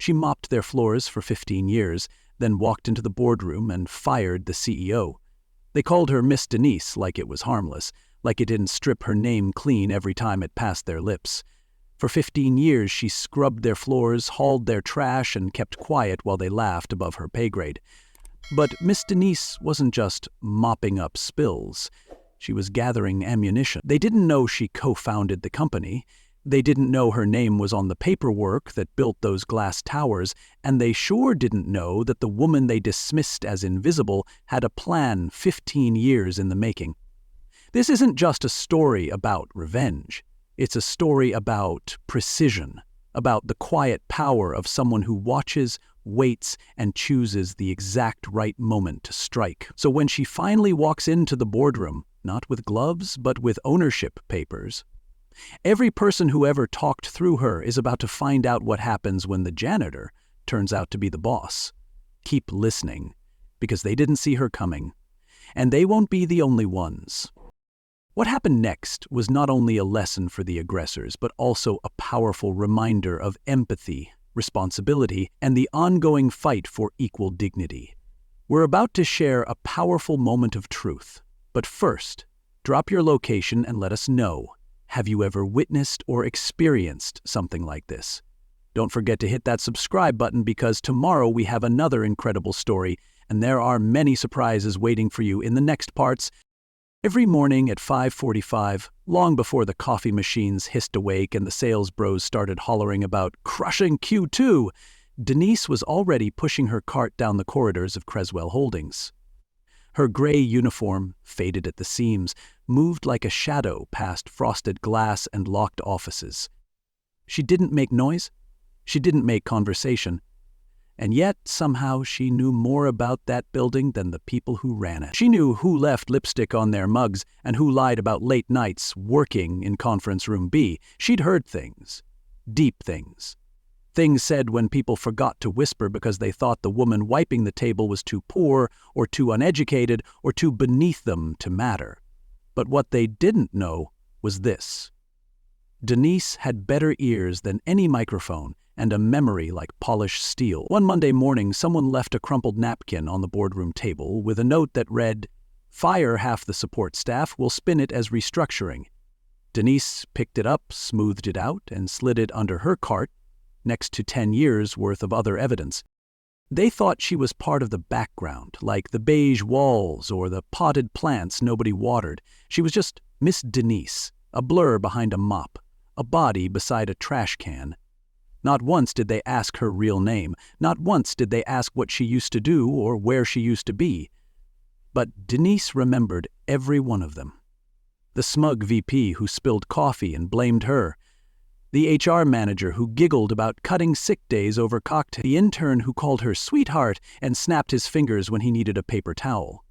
She mopped their floors for 15 years, then walked into the boardroom and fired the CEO. They called her Miss Denise like it was harmless, like it didn't strip her name clean every time it passed their lips. For 15 years, she scrubbed their floors, hauled their trash, and kept quiet while they laughed above her pay grade. But Miss Denise wasn't just mopping up spills. She was gathering ammunition. They didn't know she co-founded the company. They didn't know her name was on the paperwork that built those glass towers, and they sure didn't know that the woman they dismissed as invisible had a plan 15 years in the making. This isn't just a story about revenge. It's a story about precision, about the quiet power of someone who watches, waits, and chooses the exact right moment to strike. So when she finally walks into the boardroom, not with gloves, but with ownership papers, every person who ever talked through her is about to find out what happens when the janitor turns out to be the boss. Keep listening, because they didn't see her coming, and they won't be the only ones. What happened next was not only a lesson for the aggressors, but also a powerful reminder of empathy, responsibility, and the ongoing fight for equal dignity. We're about to share a powerful moment of truth. But first, drop your location and let us know. Have you ever witnessed or experienced something like this? Don't forget to hit that subscribe button, because tomorrow we have another incredible story, and there are many surprises waiting for you in the next parts. Every morning at 5:45, long before the coffee machines hissed awake and the sales bros started hollering about crushing Q2, Denise was already pushing her cart down the corridors of Creswell Holdings. Her gray uniform, faded at the seams, moved like a shadow past frosted glass and locked offices. She didn't make noise. She didn't make conversation. And yet, somehow, she knew more about that building than the people who ran it. She knew who left lipstick on their mugs and who lied about late nights working in Conference Room B. She'd heard things. Deep things. Things said when people forgot to whisper because they thought the woman wiping the table was too poor or too uneducated or too beneath them to matter. But what they didn't know was this. Denise had better ears than any microphone and a memory like polished steel. One Monday morning, someone left a crumpled napkin on the boardroom table with a note that read, "Fire half the support staff, we'll spin it as restructuring." Denise picked it up, smoothed it out, and slid it under her cart, next to 10 years' worth of other evidence. They thought she was part of the background, like the beige walls or the potted plants nobody watered. She was just Miss Denise, a blur behind a mop, a body beside a trash can. Not once did they ask her real name. Not once did they ask what she used to do or where she used to be. But Denise remembered every one of them. The smug VP who spilled coffee and blamed her. The HR manager who giggled about cutting sick days over cocktails. The intern who called her sweetheart and snapped his fingers when he needed a paper towel.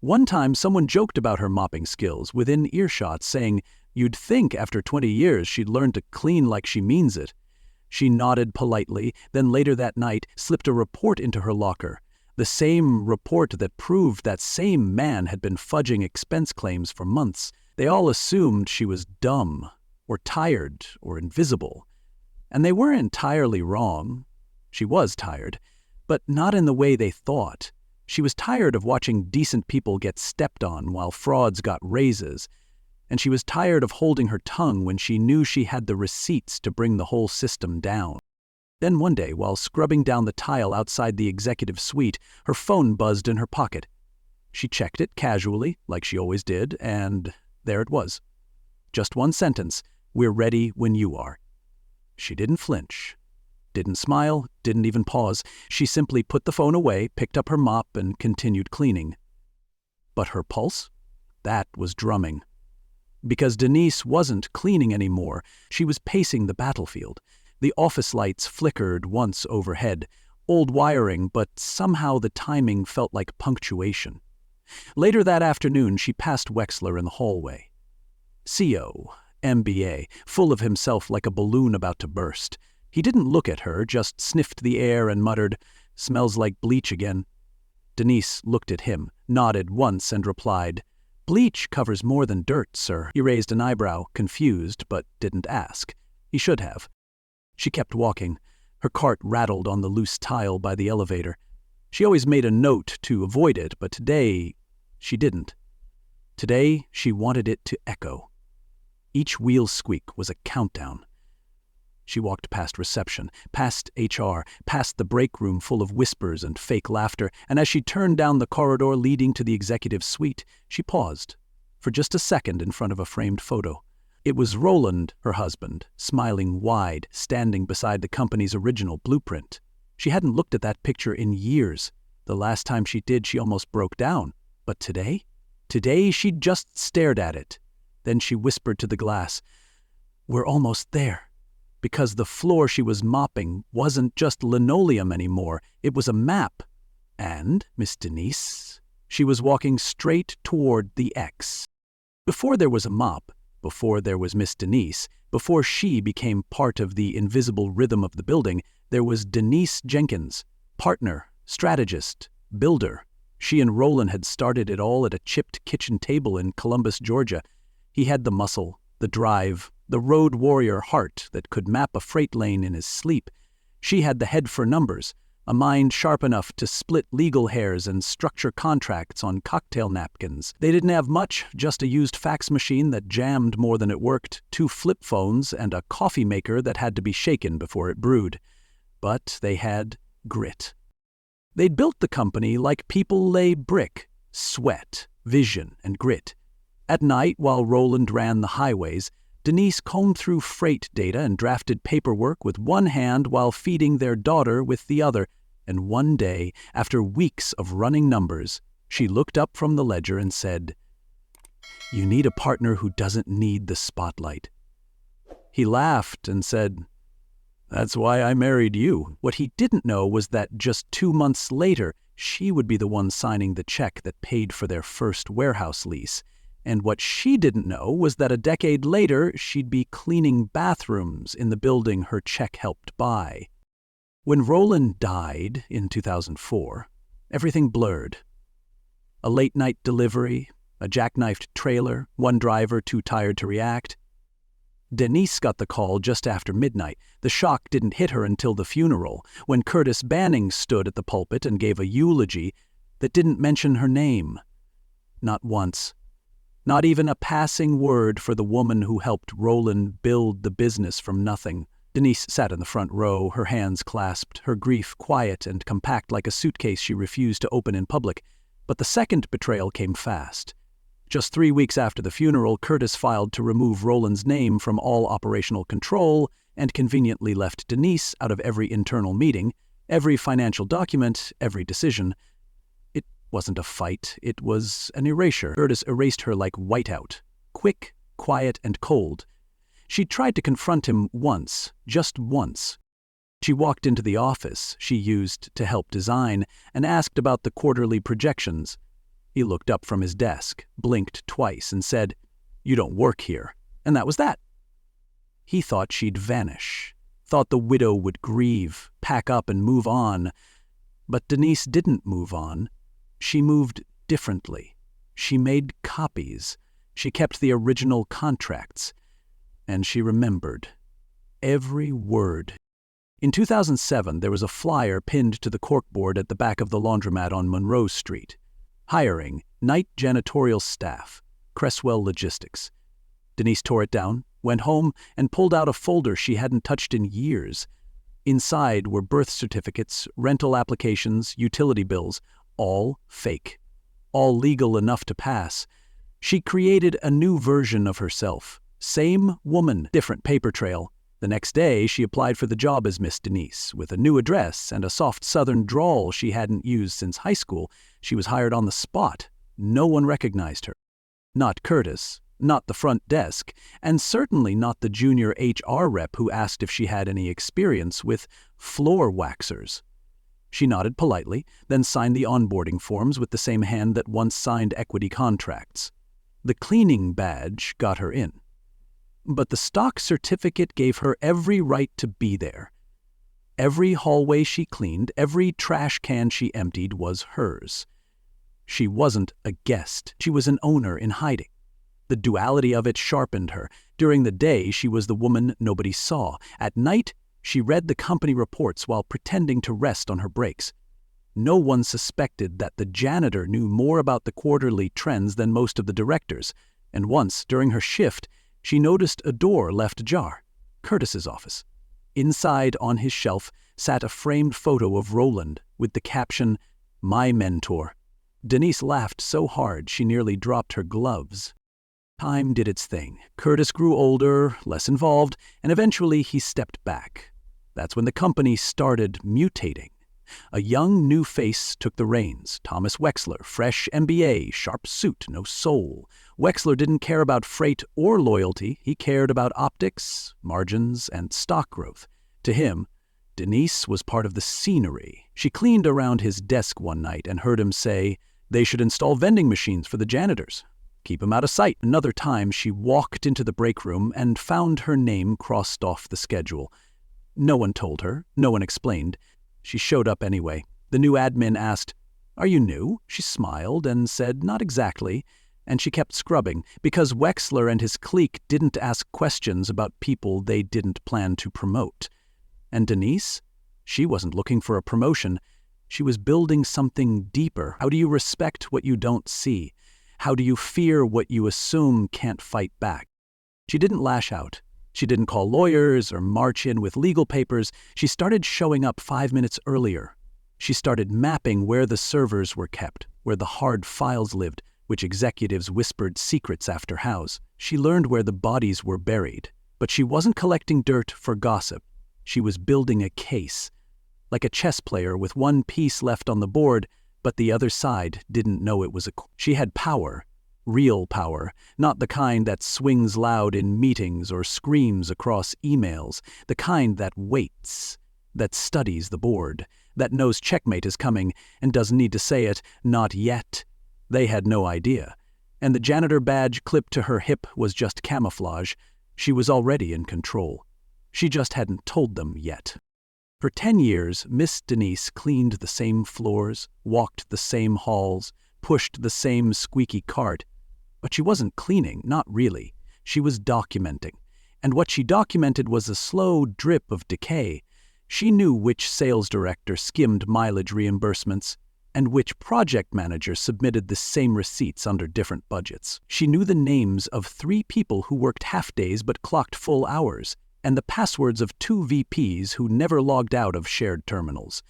One time someone joked about her mopping skills within earshot, saying, "You'd think after 20 years she'd learn to clean like she means it." She nodded politely, then later that night slipped a report into her locker. The same report that proved that same man had been fudging expense claims for months. They all assumed she was dumb, or tired, or invisible. And they weren't entirely wrong. She was tired, but not in the way they thought. She was tired of watching decent people get stepped on while frauds got raises. And she was tired of holding her tongue when she knew she had the receipts to bring the whole system down. Then one day, while scrubbing down the tile outside the executive suite, her phone buzzed in her pocket. She checked it casually, like she always did, and there it was. Just one sentence, "We're ready when you are." She didn't flinch, didn't smile, didn't even pause. She simply put the phone away, picked up her mop, and continued cleaning. But her pulse? That was drumming. Because Denise wasn't cleaning anymore, she was pacing the battlefield. The office lights flickered once overhead, old wiring, but somehow the timing felt like punctuation. Later that afternoon, she passed Wexler in the hallway. CO, MBA, full of himself like a balloon about to burst. He didn't look at her, just sniffed the air and muttered, "Smells like bleach again." Denise looked at him, nodded once, and replied, "Bleach covers more than dirt, sir." He raised an eyebrow, confused, but didn't ask. He should have. She kept walking, Her cart rattled on the loose tile by the elevator. She always made a note to avoid it, but today she didn't. Today she wanted it to echo. Each wheel squeak was a countdown. She walked past reception, past HR, past the break room full of whispers and fake laughter, and as she turned down the corridor leading to the executive suite, she paused for just a second in front of a framed photo. It was Roland, her husband, smiling wide, standing beside the company's original blueprint. She hadn't looked at that picture in years. The last time she did, she almost broke down. But today? Today, she just stared at it. Then she whispered to the glass, "We're almost there." Because the floor she was mopping wasn't just linoleum anymore, it was a map. And, Miss Denise, she was walking straight toward the X. Before there was a mop, before there was Miss Denise, before she became part of the invisible rhythm of the building, there was Denise Jenkins, partner, strategist, builder. She and Roland had started it all at a chipped kitchen table in Columbus, Georgia. He had the muscle, the drive, the road warrior heart that could map a freight lane in his sleep. She had the head for numbers, a mind sharp enough to split legal hairs and structure contracts on cocktail napkins. They didn't have much, just a used fax machine that jammed more than it worked, 2 flip phones, and a coffee maker that had to be shaken before it brewed. But they had grit. They'd built the company like people lay brick, sweat, vision, and grit. At night, while Roland ran the highways, Denise combed through freight data and drafted paperwork with one hand while feeding their daughter with the other, and one day, after weeks of running numbers, she looked up from the ledger and said, "You need a partner who doesn't need the spotlight." He laughed and said, "That's why I married you." What he didn't know was that just 2 months later, she would be the one signing the check that paid for their first warehouse lease. And what she didn't know was that a decade later, she'd be cleaning bathrooms in the building her check helped buy. When Roland died in 2004, everything blurred. A late-night delivery, a jackknifed trailer, one driver too tired to react. Denise got the call just after midnight. The shock didn't hit her until the funeral, when Curtis Banning stood at the pulpit and gave a eulogy that didn't mention her name. Not once. Not even a passing word for the woman who helped Roland build the business from nothing. Denise sat in the front row, her hands clasped, her grief quiet and compact like a suitcase she refused to open in public. But the second betrayal came fast. Just 3 weeks after the funeral, Curtis filed to remove Roland's name from all operational control and conveniently left Denise out of every internal meeting, every financial document, every decision. It wasn't a fight, it was an erasure. Curtis erased her like whiteout, quick, quiet, and cold. She tried to confront him once, just once. She walked into the office she used to help design and asked about the quarterly projections. He looked up from his desk, blinked twice, and said, "You don't work here." And that was that. He thought she'd vanish, thought the widow would grieve, pack up and move on. But Denise didn't move on. She moved differently. She made copies. She kept the original contracts. And she remembered every word. In 2007, there was a flyer pinned to the corkboard at the back of the laundromat on Monroe Street. Hiring, night janitorial staff, Cresswell Logistics. Denise tore it down, went home, and pulled out a folder she hadn't touched in years. Inside were birth certificates, rental applications, utility bills, all fake, all legal enough to pass. She created a new version of herself. Same woman, different paper trail. The next day, she applied for the job as Miss Denise, with a new address and a soft southern drawl she hadn't used since high school. She was hired on the spot. No one recognized her. Not Curtis, not the front desk, and certainly not the junior HR rep who asked if she had any experience with floor waxers. She nodded politely, then signed the onboarding forms with the same hand that once signed equity contracts. The cleaning badge got her in. But the stock certificate gave her every right to be there. Every hallway she cleaned, every trash can she emptied was hers. She wasn't a guest. She was an owner in hiding. The duality of it sharpened her. During the day, she was the woman nobody saw. At night, She read the company reports while pretending to rest on her breaks. No one suspected that the janitor knew more about the quarterly trends than most of the directors, and once, during her shift, she noticed a door left ajar. Curtis's office. Inside, on his shelf, sat a framed photo of Roland with the caption, "My mentor." Denise laughed so hard she nearly dropped her gloves. Time did its thing. Curtis grew older, less involved, and eventually he stepped back. That's when the company started mutating. A young new face took the reins. Thomas Wexler, fresh MBA, sharp suit, no soul. Wexler didn't care about freight or loyalty. He cared about optics, margins, and stock growth. To him, Denise was part of the scenery. She cleaned around his desk one night and heard him say they should install vending machines for the janitors. Keep him out of sight. Another time, she walked into the break room and found her name crossed off the schedule. No one told her. No one explained. She showed up anyway. The new admin asked, "Are you new?" She smiled and said, "Not exactly." And she kept scrubbing, because Wexler and his clique didn't ask questions about people they didn't plan to promote. And Denise? She wasn't looking for a promotion. She was building something deeper. How do you respect what you don't see? How do you fear what you assume can't fight back? She didn't lash out. She didn't call lawyers or march in with legal papers. She started showing up 5 minutes earlier. She started mapping where the servers were kept, where the hard files lived, which executives whispered secrets after house. She learned where the bodies were buried. But she wasn't collecting dirt for gossip. She was building a case. Like a chess player with one piece left on the board, but the other side didn't know it was a... She had power. Real power, not the kind that swings loud in meetings or screams across emails, the kind that waits, that studies the board, that knows checkmate is coming and doesn't need to say it, not yet. They had no idea. And the janitor badge clipped to her hip was just camouflage. She was already in control. She just hadn't told them yet. For 10 years, Miss Denise cleaned the same floors, walked the same halls, pushed the same squeaky cart. But she wasn't cleaning, not really. She was documenting. And what she documented was a slow drip of decay. She knew which sales director skimmed mileage reimbursements and which project manager submitted the same receipts under different budgets. She knew the names of 3 people who worked half-days but clocked full hours, and the passwords of 2 VPs who never logged out of shared terminals.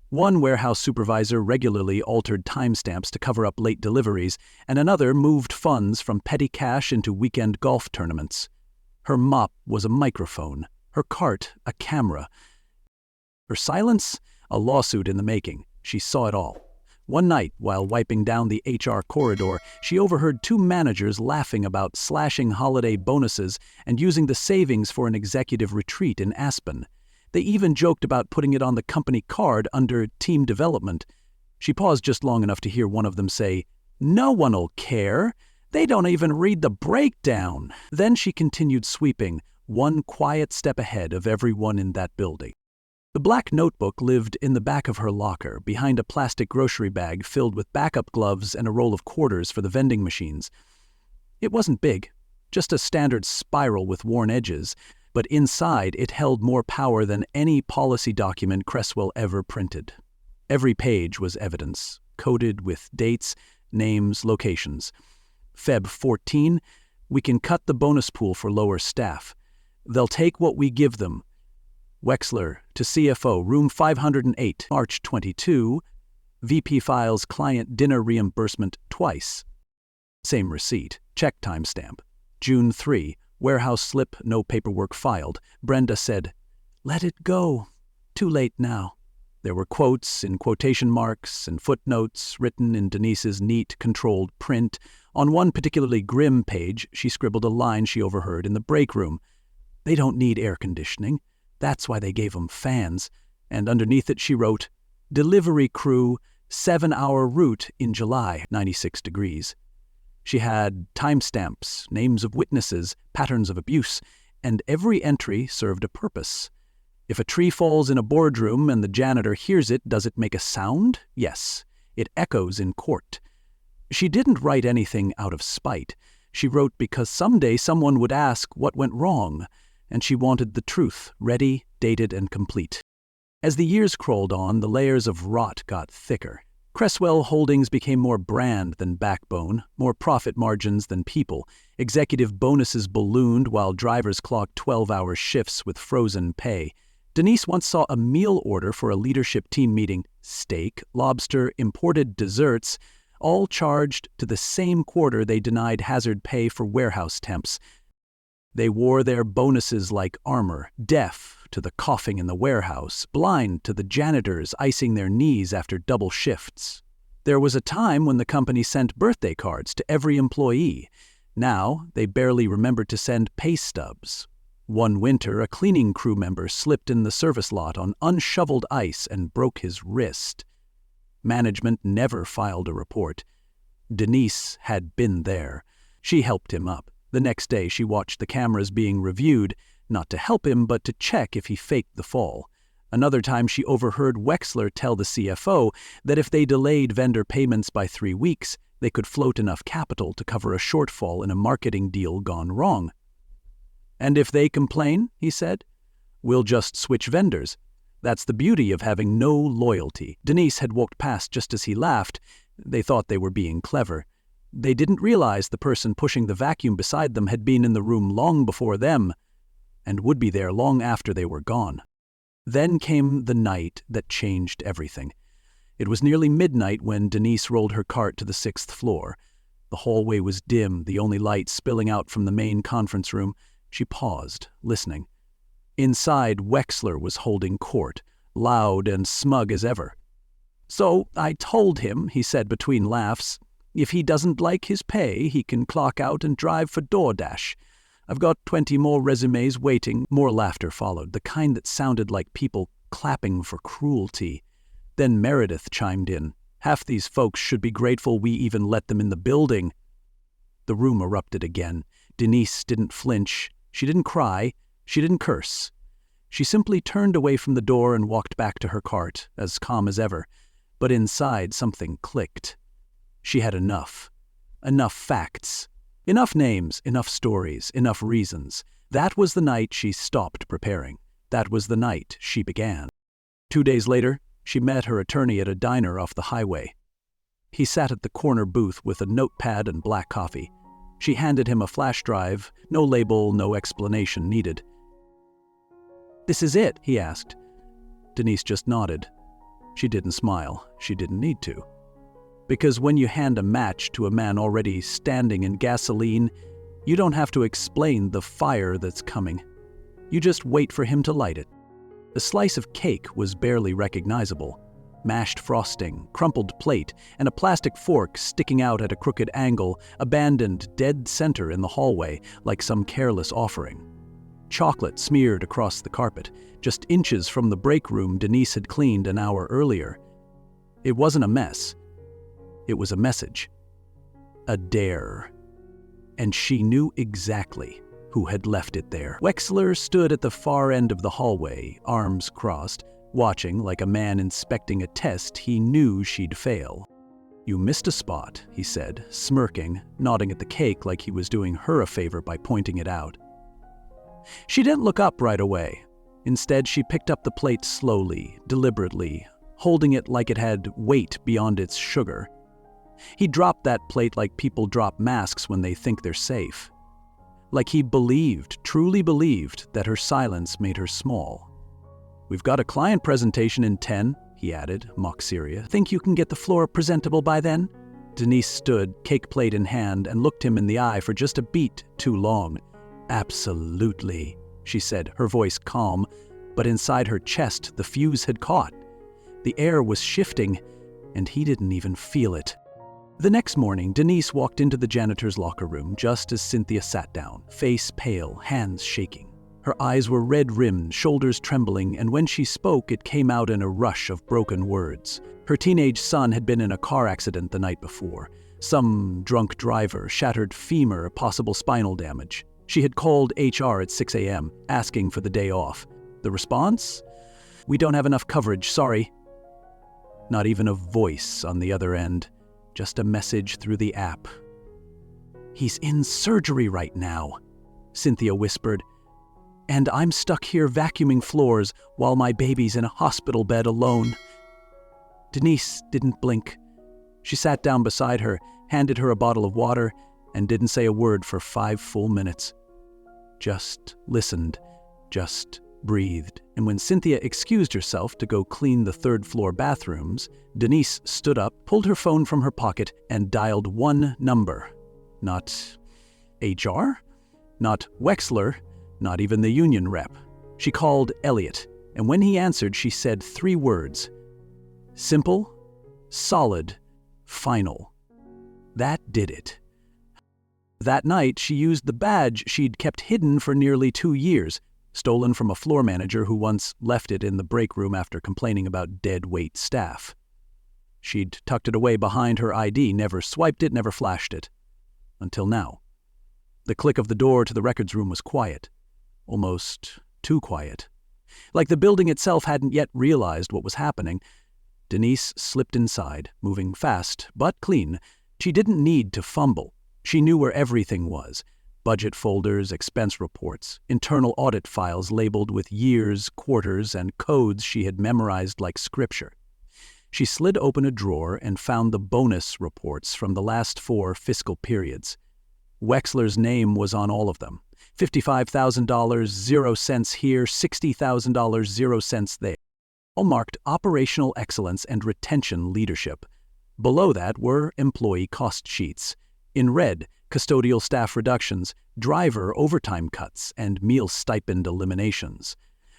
One warehouse supervisor regularly altered timestamps to cover up late deliveries, and another moved funds from petty cash into weekend golf tournaments. Her mop was a microphone, her cart a camera. Her silence? A lawsuit in the making. She saw it all. One night, while wiping down the HR corridor, she overheard 2 managers laughing about slashing holiday bonuses and using the savings for an executive retreat in Aspen. They even joked about putting it on the company card under team development. She paused just long enough to hear one of them say, "No one'll care. They don't even read the breakdown." Then she continued sweeping, one quiet step ahead of everyone in that building. The black notebook lived in the back of her locker, behind a plastic grocery bag filled with backup gloves and a roll of quarters for the vending machines. It wasn't big, just a standard spiral with worn edges, but inside it held more power than any policy document Cresswell ever printed. Every page was evidence, coded with dates, names, locations. Feb 14, we can cut the bonus pool for lower staff. They'll take what we give them. Wexler to CFO, room 508, March 22, VP files client dinner reimbursement twice. Same receipt, check timestamp. June 3, warehouse slip, no paperwork filed. Brenda said, "Let it go. Too late now." There were quotes in quotation marks and footnotes written in Denise's neat, controlled print. On one particularly grim page, she scribbled a line she overheard in the break room. "They don't need air conditioning. That's why they gave them fans." And underneath it she wrote, "Delivery crew, 7-hour route in July, 96 degrees. She had timestamps, names of witnesses, patterns of abuse, and every entry served a purpose. If a tree falls in a boardroom and the janitor hears it, does it make a sound? Yes. It echoes in court. She didn't write anything out of spite. She wrote because someday someone would ask what went wrong, and she wanted the truth ready outdated and complete. As the years crawled on, the layers of rot got thicker. Cresswell Holdings became more brand than backbone, more profit margins than people. Executive bonuses ballooned while drivers clocked 12-hour shifts with frozen pay. Denise once saw a meal order for a leadership team meeting: steak, lobster, imported desserts, all charged to the same quarter they denied hazard pay for warehouse temps. They wore their bonuses like armor, deaf to the coughing in the warehouse, blind to the janitors icing their knees after double shifts. There was a time when the company sent birthday cards to every employee. Now, they barely remembered to send pay stubs. One winter, a cleaning crew member slipped in the service lot on unshoveled ice and broke his wrist. Management never filed a report. Denise had been there. She helped him up. The next day, she watched the cameras being reviewed, not to help him, but to check if he faked the fall. Another time, she overheard Wexler tell the CFO that if they delayed vendor payments by 3 weeks, they could float enough capital to cover a shortfall in a marketing deal gone wrong. "And if they complain," he said, "we'll just switch vendors. That's the beauty of having no loyalty." Denise had walked past just as he laughed. They thought they were being clever. They didn't realize the person pushing the vacuum beside them had been in the room long before them, and would be there long after they were gone. Then came the night that changed everything. It was nearly midnight when Denise rolled her cart to the 6th floor. The hallway was dim, the only light spilling out from the main conference room. She paused, listening. Inside, Wexler was holding court, loud and smug as ever. "So I told him," he said between laughs, "if he doesn't like his pay, he can clock out and drive for DoorDash. I've got 20 more resumes waiting." More laughter followed, the kind that sounded like people clapping for cruelty. Then Meredith chimed in. "Half these folks should be grateful we even let them in the building." The room erupted again. Denise didn't flinch. She didn't cry. She didn't curse. She simply turned away from the door and walked back to her cart, as calm as ever. But inside, something clicked. She had enough. Enough facts. Enough names, enough stories, enough reasons. That was the night she stopped preparing. That was the night she began. 2 days later, she met her attorney at a diner off the highway. He sat at the corner booth with a notepad and black coffee. She handed him a flash drive, no label, no explanation needed. "This is it?" he asked. Denise just nodded. She didn't smile. She didn't need to. Because when you hand a match to a man already standing in gasoline, you don't have to explain the fire that's coming. You just wait for him to light it. The slice of cake was barely recognizable. Mashed frosting, crumpled plate, and a plastic fork sticking out at a crooked angle, abandoned dead center in the hallway like some careless offering. Chocolate smeared across the carpet, just inches from the break room Denise had cleaned an hour earlier. It wasn't a mess. It was a message. A dare. And she knew exactly who had left it there. Wexler stood at the far end of the hallway, arms crossed, watching like a man inspecting a test he knew she'd fail. "You missed a spot," he said, smirking, nodding at the cake like he was doing her a favor by pointing it out. She didn't look up right away. Instead, she picked up the plate slowly, deliberately, holding it like it had weight beyond its sugar. He dropped that plate like people drop masks when they think they're safe. Like he believed, truly believed, that her silence made her small. "We've got a client presentation in 10, he added, mock serious. "Think you can get the floor presentable by then?" Denise stood, cake plate in hand, and looked him in the eye for just a beat too long. "Absolutely," she said, her voice calm, but inside her chest the fuse had caught. The air was shifting, and he didn't even feel it. The next morning, Denise walked into the janitor's locker room just as Cynthia sat down, face pale, hands shaking. Her eyes were red-rimmed, shoulders trembling, and when she spoke, it came out in a rush of broken words. Her teenage son had been in a car accident the night before. Some drunk driver, shattered femur, possible spinal damage. She had called HR at 6 a.m., asking for the day off. The response? "We don't have enough coverage, sorry." Not even a voice on the other end, just a message through the app. "He's in surgery right now," Cynthia whispered. And I'm stuck here vacuuming floors while my baby's in a hospital bed alone." Denise didn't blink. She sat down beside her, handed her a bottle of water, and didn't say a word for 5 full minutes. Just listened, just breathed. And when Cynthia excused herself to go clean the third-floor bathrooms, Denise stood up, pulled her phone from her pocket, and dialed one number. Not HR? Not Wexler? Not even the union rep. She called Elliot, and when he answered, she said 3 words. Simple, solid, final. That did it. That night, she used the badge she'd kept hidden for nearly 2 years, stolen from a floor manager who once left it in the break room after complaining about dead-weight staff. She'd tucked it away behind her ID, never swiped it, never flashed it. Until now. The click of the door to the records room was quiet. Almost too quiet. Like the building itself hadn't yet realized what was happening. Denise slipped inside, moving fast, but clean. She didn't need to fumble. She knew where everything was. Budget folders, expense reports, internal audit files labeled with years, quarters, and codes she had memorized like scripture. She slid open a drawer and found the bonus reports from the last 4 fiscal periods. Wexler's name was on all of them. $55,000, 0 cents here, $60,000, 0 cents there. All marked operational excellence and retention leadership. Below that were employee cost sheets. In red, custodial staff reductions, driver overtime cuts, and meal stipend eliminations.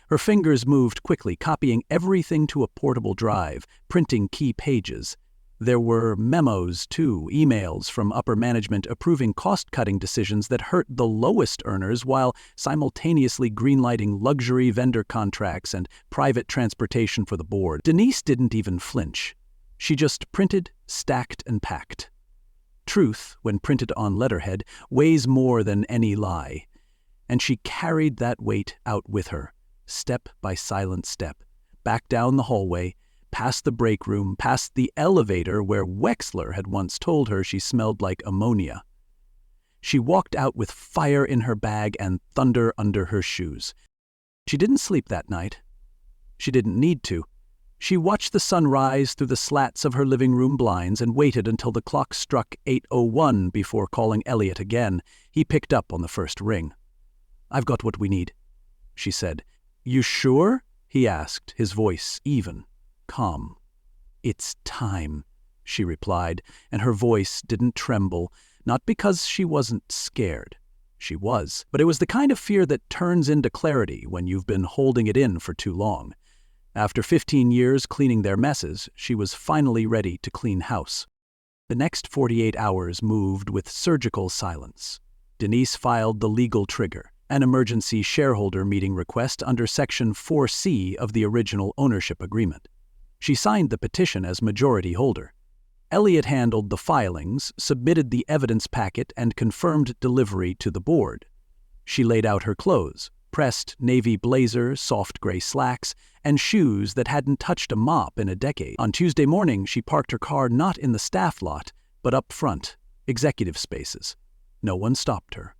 Her fingers moved quickly, copying everything to a portable drive, printing key pages. There were memos, too, emails from upper management approving cost-cutting decisions that hurt the lowest earners while simultaneously greenlighting luxury vendor contracts and private transportation for the board. Denise didn't even flinch. She just printed, stacked, and packed. Truth, when printed on letterhead, weighs more than any lie. And she carried that weight out with her, step by silent step, back down the hallway, past the break room, past the elevator where Wexler had once told her she smelled like ammonia. She walked out with fire in her bag and thunder under her shoes. She didn't sleep that night. She didn't need to. She watched the sun rise through the slats of her living room blinds and waited until the clock struck 8:01 before calling Elliot again. He picked up on the first ring. "I've got what we need," she said. "You sure?" he asked, his voice even, calm. "It's time," she replied, and her voice didn't tremble, not because she wasn't scared. She was, but it was the kind of fear that turns into clarity when you've been holding it in for too long. After 15 years cleaning their messes, she was finally ready to clean house. The next 48 hours moved with surgical silence. Denise filed the legal trigger, an emergency shareholder meeting request under Section 4C of the original ownership agreement. She signed the petition as majority holder. Elliot handled the filings, submitted the evidence packet, and confirmed delivery to the board. She laid out her clothes, pressed navy blazer, soft gray slacks, and shoes that hadn't touched a mop in a decade. On Tuesday morning, she parked her car not in the staff lot, but up front, executive spaces. No one stopped her.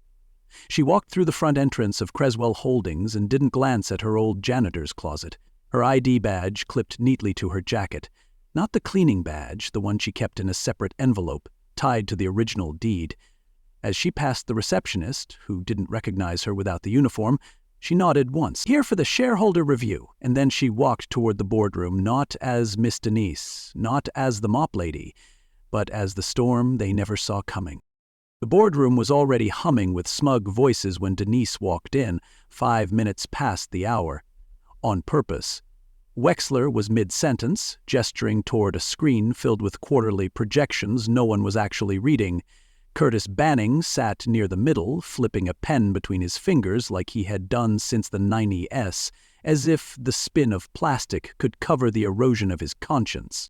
She walked through the front entrance of Creswell Holdings and didn't glance at her old janitor's closet. Her ID badge clipped neatly to her jacket. Not the cleaning badge, the one she kept in a separate envelope, tied to the original deed. As she passed the receptionist, who didn't recognize her without the uniform, she nodded once. "Here for the shareholder review," and then she walked toward the boardroom, not as Miss Denise, not as the mop lady, but as the storm they never saw coming. The boardroom was already humming with smug voices when Denise walked in, 5 minutes past the hour. On purpose. Wexler was mid-sentence, gesturing toward a screen filled with quarterly projections no one was actually reading. Curtis Banning sat near the middle, flipping a pen between his fingers like he had done since the 90s, as if the spin of plastic could cover the erosion of his conscience.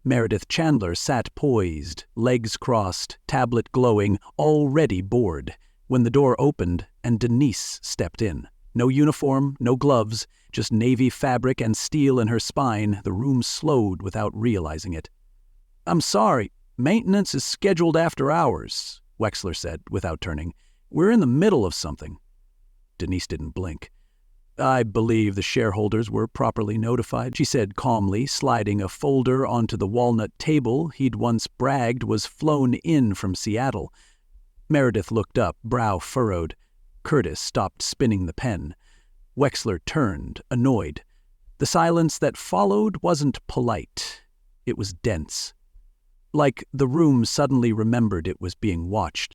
Meredith Chandler sat poised, legs crossed, tablet glowing, already bored, when the door opened and Denise stepped in. No uniform, no gloves, just navy fabric and steel in her spine. The room slowed without realizing it. "I'm sorry. Maintenance is scheduled after hours," Wexler said, without turning. "We're in the middle of something." Denise didn't blink. "I believe the shareholders were properly notified," she said calmly, sliding a folder onto the walnut table he'd once bragged was flown in from Seattle. Meredith looked up, brow furrowed. Curtis stopped spinning the pen. Wexler turned, annoyed. The silence that followed wasn't polite. It was dense. Like the room suddenly remembered it was being watched.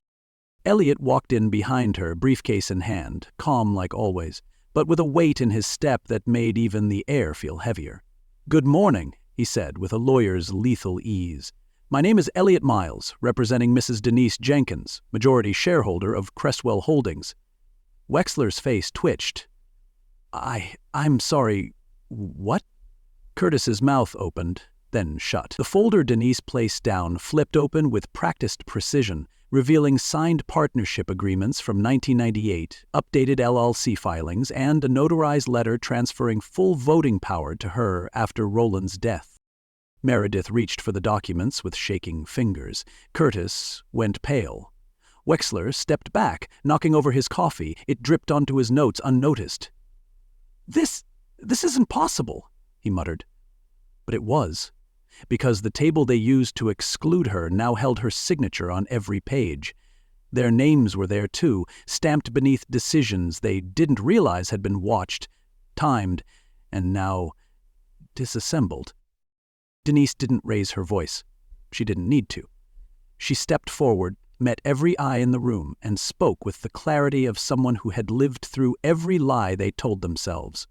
Elliot walked in behind her, briefcase in hand, calm like always, but with a weight in his step that made even the air feel heavier. "Good morning," he said with a lawyer's lethal ease. "My name is Elliot Miles, representing Mrs. Denise Jenkins, majority shareholder of Cresswell Holdings." Wexler's face twitched. I'm sorry, what?" Curtis's mouth opened, then shut. The folder Denise placed down flipped open with practiced precision, revealing signed partnership agreements from 1998, updated LLC filings, and a notarized letter transferring full voting power to her after Roland's death. Meredith reached for the documents with shaking fingers. Curtis went pale. Wexler stepped back, knocking over his coffee. It dripped onto his notes unnoticed. This isn't possible," he muttered. But it was, because the table they used to exclude her now held her signature on every page. Their names were there too, stamped beneath decisions they didn't realize had been watched, timed, and now disassembled. Denise didn't raise her voice. She didn't need to. She stepped forward, met every eye in the room, and spoke with the clarity of someone who had lived through every lie they told themselves.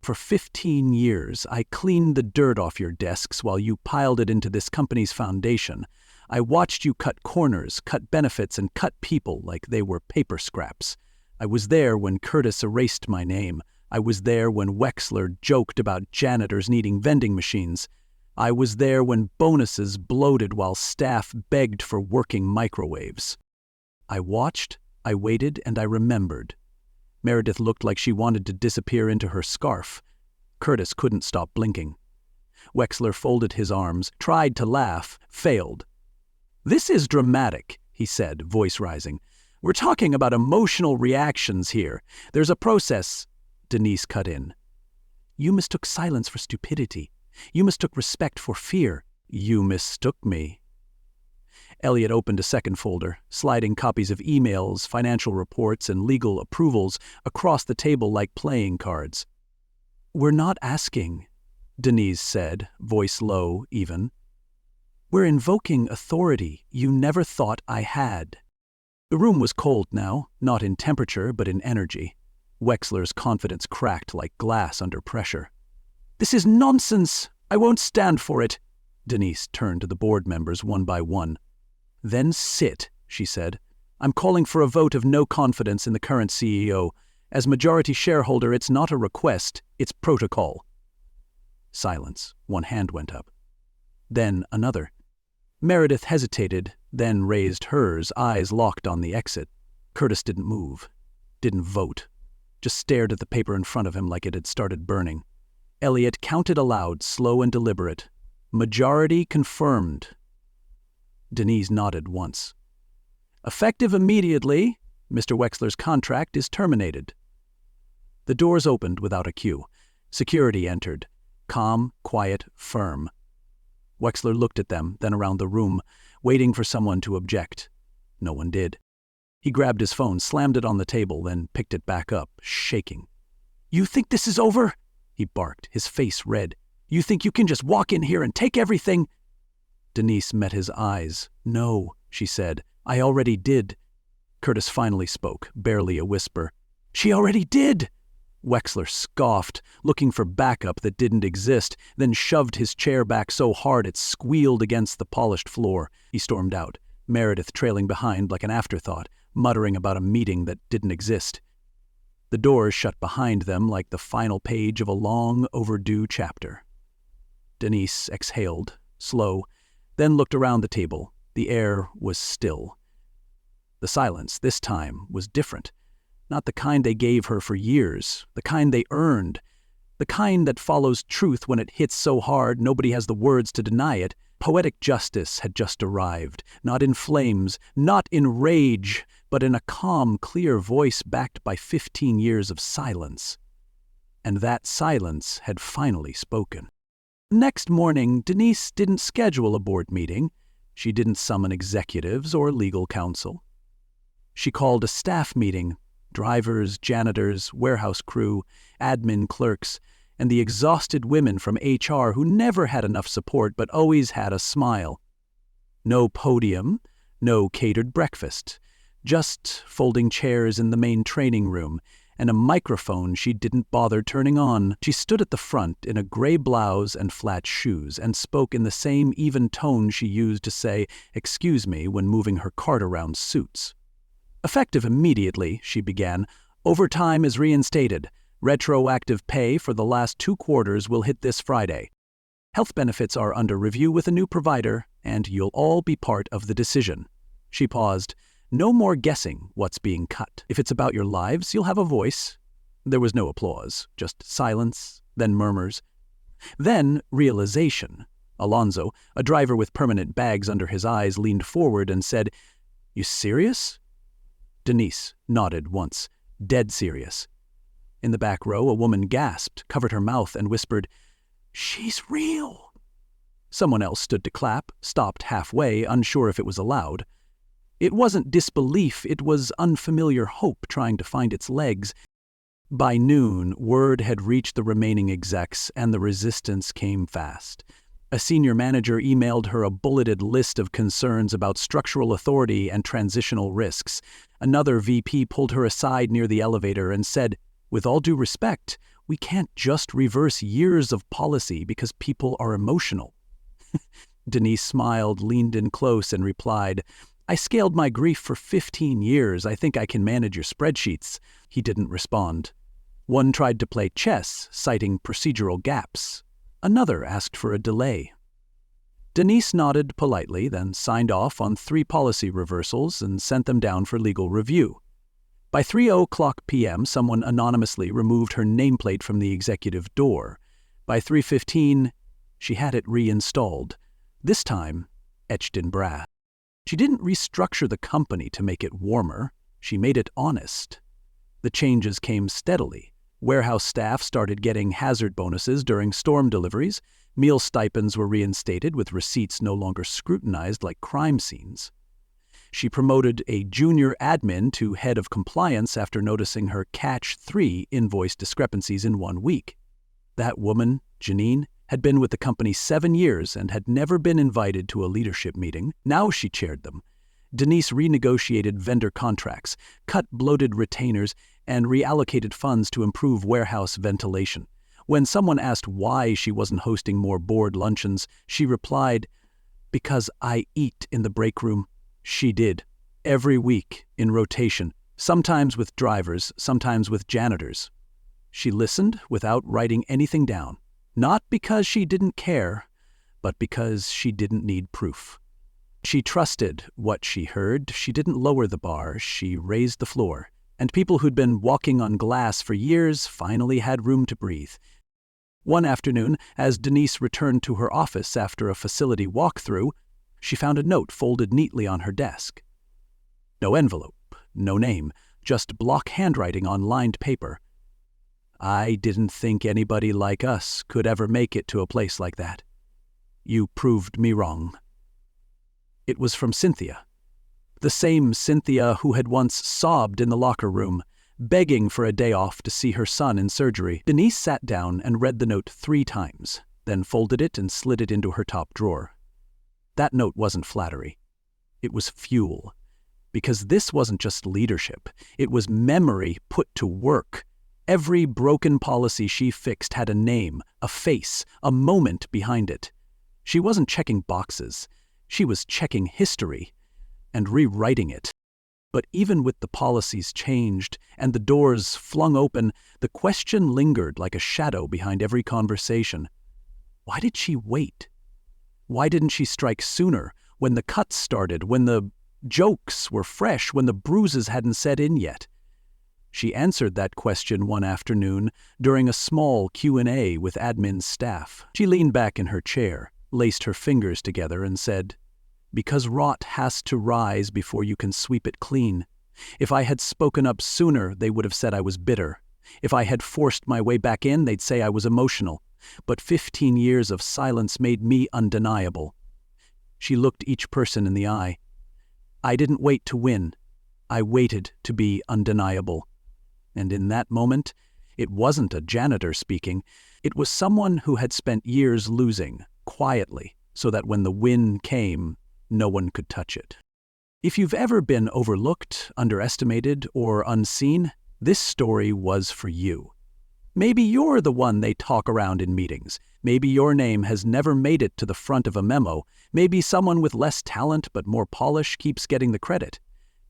"For 15 years, I cleaned the dirt off your desks while you piled it into this company's foundation. I watched you cut corners, cut benefits, and cut people like they were paper scraps. I was there when Curtis erased my name. I was there when Wexler joked about janitors needing vending machines. I was there when bonuses bloated while staff begged for working microwaves. I watched, I waited, and I remembered." Meredith looked like she wanted to disappear into her scarf. Curtis couldn't stop blinking. Wexler folded his arms, tried to laugh, failed. "This is dramatic," he said, voice rising. "We're talking about emotional reactions here. There's a process." Denise cut in. "You mistook silence for stupidity. You mistook respect for fear." "You mistook me." Elliot opened a second folder, sliding copies of emails, financial reports, and legal approvals across the table like playing cards. "We're not asking," Denise said, voice low, even. "We're invoking authority you never thought I had." The room was cold now, not in temperature but in energy. Wexler's confidence cracked like glass under pressure. "This is nonsense! I won't stand for it!" Denise turned to the board members one by one. "Then sit," she said. "I'm calling for a vote of no confidence in the current CEO. As majority shareholder, it's not a request, it's protocol." Silence. One hand went up. Then another. Meredith hesitated, then raised hers, eyes locked on the exit. Curtis didn't move, didn't vote, just stared at the paper in front of him like it had started burning. Elliot counted aloud, slow and deliberate. "Majority confirmed." Denise nodded once. "Effective immediately, Mr. Wexler's contract is terminated." The doors opened without a cue. Security entered. Calm, quiet, firm. Wexler looked at them, then around the room, waiting for someone to object. No one did. He grabbed his phone, slammed it on the table, then picked it back up, shaking. "You think this is over?" he barked, his face red. "You think you can just walk in here and take everything?" Denise met his eyes. "No," she said. "I already did." Curtis finally spoke, barely a whisper. "She already did!" Wexler scoffed, looking for backup that didn't exist, then shoved his chair back so hard it squealed against the polished floor. He stormed out, Meredith trailing behind like an afterthought, muttering about a meeting that didn't exist. The doors shut behind them like the final page of a long overdue chapter. Denise exhaled, slow, then looked around the table. The air was still. The silence, this time, was different. Not the kind they gave her for years, the kind they earned, the kind that follows truth when it hits so hard nobody has the words to deny it. Poetic justice had just arrived, not in flames, not in rage, but in a calm, clear voice backed by 15 years of silence. And that silence had finally spoken. Next morning, Denise didn't schedule a board meeting. She didn't summon executives or legal counsel. She called a staff meeting, drivers, janitors, warehouse crew, admin clerks, and the exhausted women from HR who never had enough support but always had a smile. No podium, no catered breakfast, just folding chairs in the main training room and a microphone she didn't bother turning on. She stood at the front in a gray blouse and flat shoes and spoke in the same even tone she used to say, "Excuse me," when moving her cart around suits. Effective immediately, she began, overtime is reinstated. Retroactive pay for the last 2 quarters will hit this Friday. Health benefits are under review with a new provider, and you'll all be part of the decision. She paused. No more guessing what's being cut. If it's about your lives, you'll have a voice. There was no applause, just silence, then murmurs. Then realization. Alonzo, a driver with permanent bags under his eyes, leaned forward and said, "You serious?" Denise nodded once, dead serious. In the back row, a woman gasped, covered her mouth, and whispered, "She's real." Someone else stood to clap, stopped halfway, unsure if it was allowed. It wasn't disbelief, it was unfamiliar hope trying to find its legs. By noon, word had reached the remaining execs, and the resistance came fast. A senior manager emailed her a bulleted list of concerns about structural authority and transitional risks. Another VP pulled her aside near the elevator and said, "With all due respect, we can't just reverse years of policy because people are emotional." Denise smiled, leaned in close, and replied, "I scaled my grief for 15 years. I think I can manage your spreadsheets." He didn't respond. One tried to play chess, citing procedural gaps. Another asked for a delay. Denise nodded politely, then signed off on 3 policy reversals and sent them down for legal review. By 3:00 p.m., someone anonymously removed her nameplate from the executive door. By 3:15, she had it reinstalled, this time etched in brass. She didn't restructure the company to make it warmer. She made it honest. The changes came steadily. Warehouse staff started getting hazard bonuses during storm deliveries. Meal stipends were reinstated with receipts no longer scrutinized like crime scenes. She promoted a junior admin to head of compliance after noticing her catch 3 invoice discrepancies in 1 week. That woman, Janine, had been with the company 7 years and had never been invited to a leadership meeting. Now she chaired them. Denise renegotiated vendor contracts, cut bloated retainers, and reallocated funds to improve warehouse ventilation. When someone asked why she wasn't hosting more board luncheons, she replied, "Because I eat in the break room." She did. Every week, in rotation, sometimes with drivers, sometimes with janitors. She listened without writing anything down. Not because she didn't care, but because she didn't need proof. She trusted what she heard. She didn't lower the bar, she raised the floor. And people who'd been walking on glass for years finally had room to breathe. One afternoon, as Denise returned to her office after a facility walkthrough, she found a note folded neatly on her desk. No envelope, no name, just block handwriting on lined paper. "I didn't think anybody like us could ever make it to a place like that. You proved me wrong." It was from Cynthia. The same Cynthia who had once sobbed in the locker room, begging for a day off to see her son in surgery. Denise sat down and read the note 3 times, then folded it and slid it into her top drawer. That note wasn't flattery. It was fuel. Because this wasn't just leadership. It was memory put to work. Every broken policy she fixed had a name, a face, a moment behind it. She wasn't checking boxes. She was checking history and rewriting it. But even with the policies changed and the doors flung open, the question lingered like a shadow behind every conversation. Why did she wait? Why didn't she strike sooner, when the cuts started, when the jokes were fresh, when the bruises hadn't set in yet? She answered that question one afternoon during a small Q&A with admin staff. She leaned back in her chair, laced her fingers together, and said, "Because rot has to rise before you can sweep it clean. If I had spoken up sooner, they would have said I was bitter. If I had forced my way back in, they'd say I was emotional. But 15 years of silence made me undeniable. She looked each person in the eye. I didn't wait to win. I waited to be undeniable. And in that moment, it wasn't a janitor speaking. It was someone who had spent years losing, quietly, so that when the win came, no one could touch it. If you've ever been overlooked, underestimated, or unseen, this story was for you. Maybe you're the one they talk around in meetings. Maybe your name has never made it to the front of a memo. Maybe someone with less talent but more polish keeps getting the credit.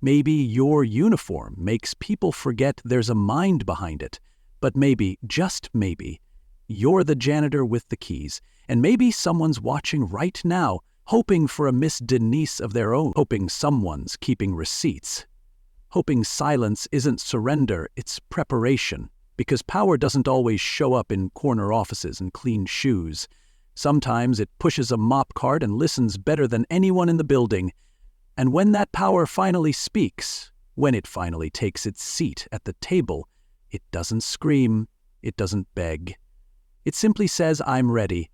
Maybe your uniform makes people forget there's a mind behind it. But maybe, just maybe, you're the janitor with the keys, and maybe someone's watching right now, hoping for a Miss Denise of their own, hoping someone's keeping receipts. Hoping silence isn't surrender, it's preparation. Because power doesn't always show up in corner offices and clean shoes. Sometimes it pushes a mop cart and listens better than anyone in the building. And when that power finally speaks, when it finally takes its seat at the table, it doesn't scream, it doesn't beg. It simply says, "I'm ready."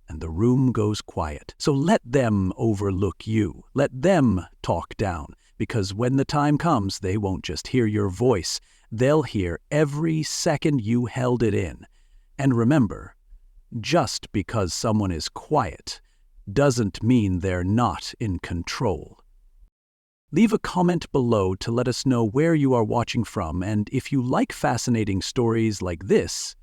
And the room goes quiet. So let them overlook you. Let them talk down. Because when the time comes, they won't just hear your voice. They'll hear every second you held it in. And remember, just because someone is quiet doesn't mean they're not in control. Leave a comment below to let us know where you are watching from, and if you like fascinating stories like this,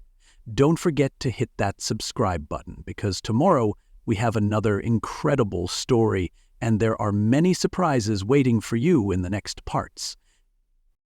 don't forget to hit that subscribe button, because tomorrow we have another incredible story, and there are many surprises waiting for you in the next parts.